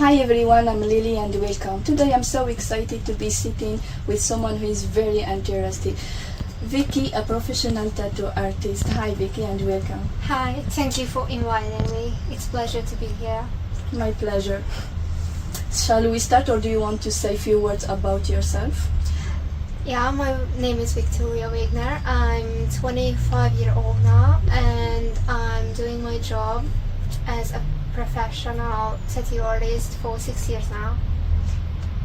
Hi everyone, I'm Lily and welcome. Today I'm so excited to be sitting with someone who is very interesting. Vicky, a professional tattoo artist. Hi Vicky and welcome. Hi, thank you for inviting me. It's a pleasure to be here. My pleasure. Shall we start or do you want to say a few words about yourself? Yeah, my name is Victoria Wagner. I'm 25-year-old now and I'm doing my job as a professional tattoo artist for 6 years now.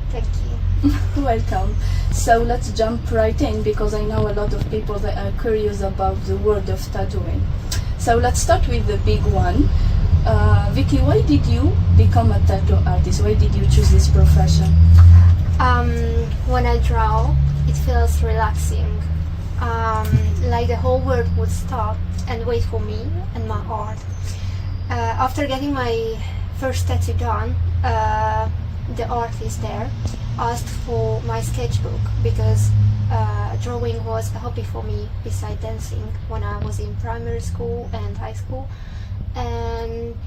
Thank you. Welcome. So let's jump right in because I know a lot of people that are curious about the world of tattooing. So let's start with the big one. Vicky, why did you become a tattoo artist? Why did you choose this profession? When I draw, it feels relaxing. Like the whole world would stop and wait for me and my art. After getting my first tattoo done, the artist there asked for my sketchbook because drawing was a hobby for me beside dancing when I was in primary school and high school. And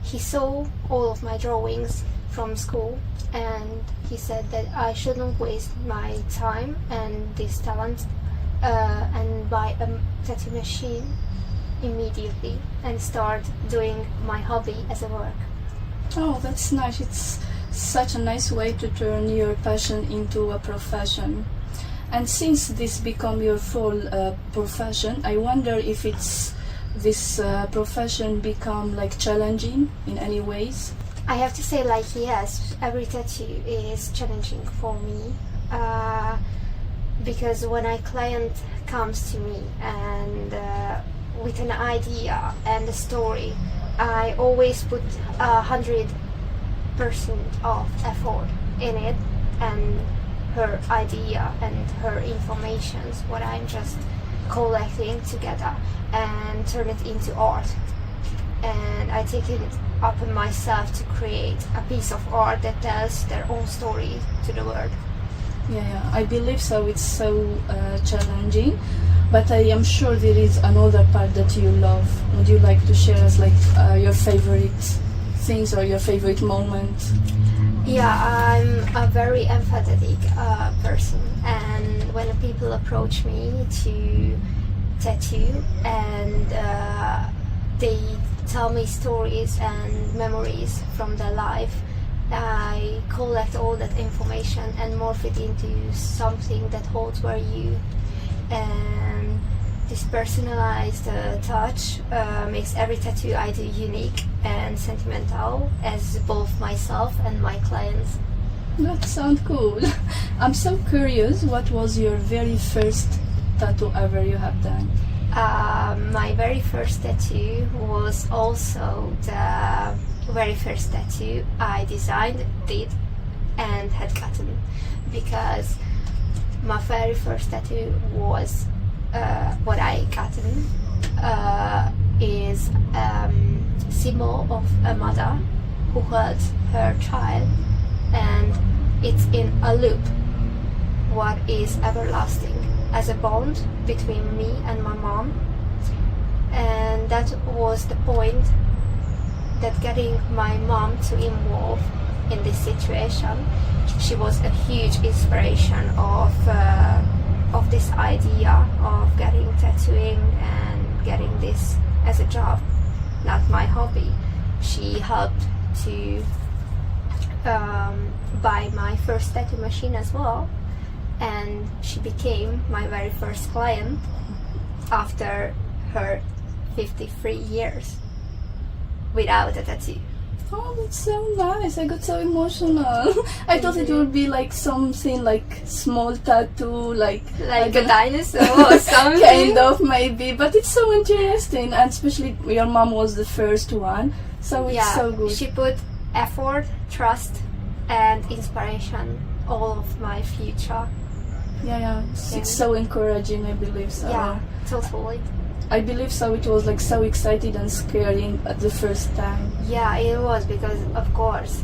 he saw all of my drawings from school and he said that I shouldn't waste my time and this talent and buy a tattoo machine immediately and start doing my hobby as a work. Oh, that's nice. It's such a nice way to turn your passion into a profession. And since this become your full profession, I wonder if this profession become like challenging in any ways. I have to say, like, yes, every tattoo is challenging for me because when a client comes to me and with an idea and a story, I always put 100% of effort in it, and her idea and her informations, what I'm just collecting together and turn it into art. And I take it upon myself to create a piece of art that tells their own story to the world. Yeah, I believe so. It's so challenging, but I am sure there is another part that you love. Would you like to share us like your favorite things or your favorite moment? Yeah, I'm a very empathetic person, and when people approach me to tattoo and they tell me stories and memories from their life, I collect all that information and morph it into something that holds value. And this personalized touch makes every tattoo I do unique and sentimental as both myself and my clients. That sounds cool. I'm so curious, what was your very first tattoo ever you have done? My very first tattoo was also the very first tattoo I designed, did, and had gotten, because my very first tattoo was what I gotten is symbol of a mother who holds her child, and it's in a loop what is everlasting as a bond between me and my mom. And that was the point that getting my mom to involve in this situation. She was a huge inspiration of this idea of getting tattooing and getting this as a job, not my hobby. She helped to buy my first tattoo machine as well, and she became my very first client after her 53 years without a tattoo. Oh, that's so nice. I got so emotional. I thought it would be like something like small tattoo, like a dinosaur or something. Kind of, maybe. But it's so interesting, and especially your mom was the first one, so it's so good. She put effort, trust, and inspiration all of my future. Yeah. It's so encouraging, I believe so. Yeah, totally. I believe so. It was like so exciting and scary at the first time. Yeah, it was, because of course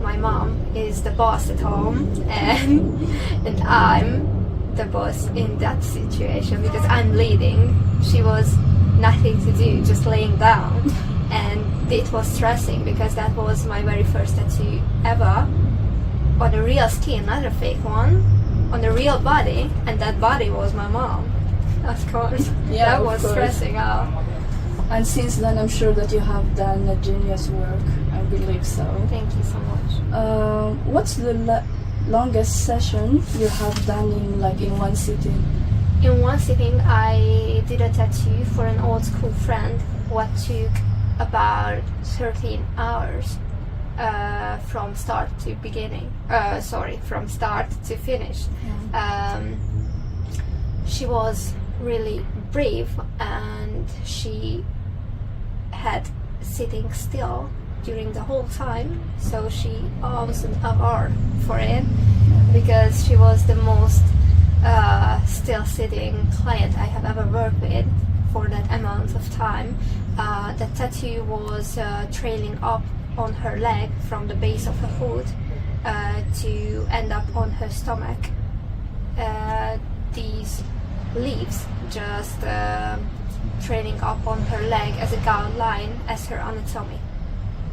my mom is the boss at home, and I'm the boss in that situation because I'm leading. She was nothing to do, just laying down, and it was stressing because that was my very first tattoo ever on the real skin, not a fake one, on the real body, and that body was my mom. Of course, Yeah, that of was course. stressing out. And since then, I'm sure that you have done a genius work. I believe so. Thank you so much. What's the longest session you have done in one sitting? In one sitting, I did a tattoo for an old school friend, what took about 13 hours from start to beginning. From start to finish. She was really brave, and she had sitting still during the whole time, so she owes an award for it because she was the most still sitting client I have ever worked with for that amount of time. The tattoo was trailing up on her leg from the base of her foot to end up on her stomach. These leaves just trailing up on her leg as a guideline as her anatomy.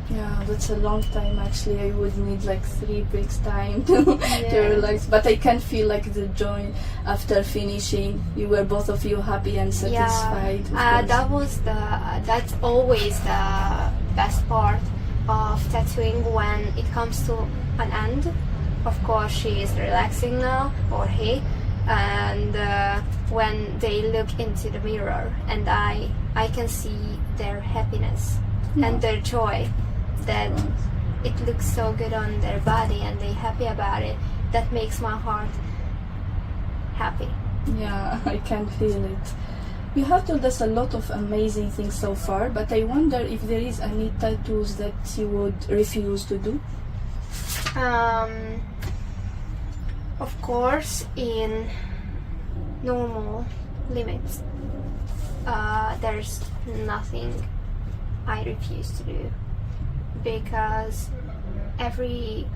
Yeah, that's a long time actually. I would need like 3 weeks time to relax. But I can feel like the joy after finishing. You were both of you happy and satisfied. That's always the best part of tattooing when it comes to an end. Of course, she is relaxing now, or he, and when they look into the mirror and I can see their happiness and their joy, that it looks so good on their body and they're happy about it. That makes my heart happy. Yeah, I can feel it. You have told us a lot of amazing things so far, but I wonder if there is any tattoos that you would refuse to do? Of course, in normal limits, there's nothing I refuse to do, because every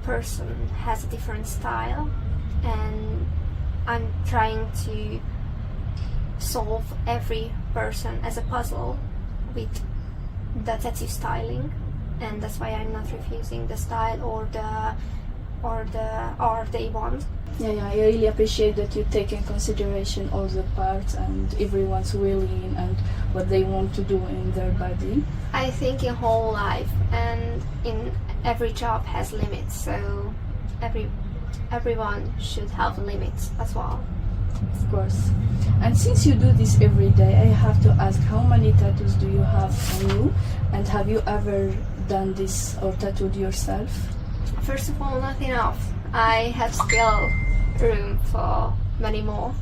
person has a different style, and I'm trying to solve every person as a puzzle with the tattoo styling, and that's why I'm not refusing the style or the art they want. Yeah, I really appreciate that you take in consideration all the parts and everyone's willing and what they want to do in their body. I think in whole life and in every job has limits, so everyone should have limits as well. Of course. And since you do this every day, I have to ask, how many tattoos do you have on you? And have you ever done this or tattooed yourself? First of all, not enough. I have still room for many more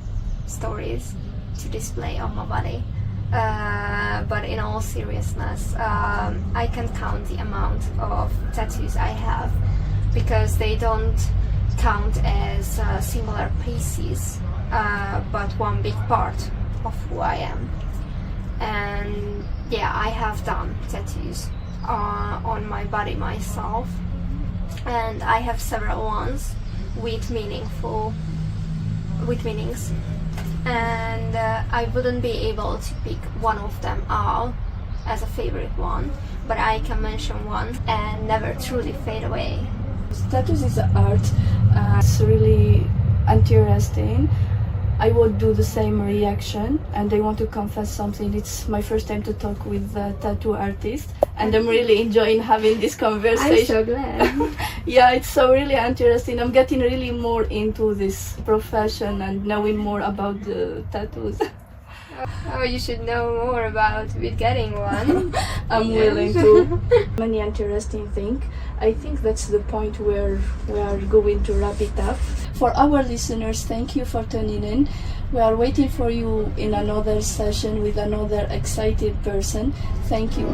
stories to display on my body. But in all seriousness, I can count the amount of tattoos I have, because they don't count as singular pieces, but one big part of who I am. And yeah, I have done tattoos on my body myself, and I have several ones with meanings, and I wouldn't be able to pick one of them out as a favorite one, but I can mention one and never truly fade away. Tattoos is an art. It's really interesting. I would do the same reaction, and I want to confess something. It's my first time to talk with a tattoo artist, and I'm really enjoying having this conversation. I'm so glad. Yeah, it's so really interesting. I'm getting really more into this profession and knowing more about the tattoos. Oh, you should know more about with getting one. I'm willing to. Many interesting things. I think that's the point where we are going to wrap it up. For our listeners, thank you for tuning in. We are waiting for you in another session with another excited person. Thank you.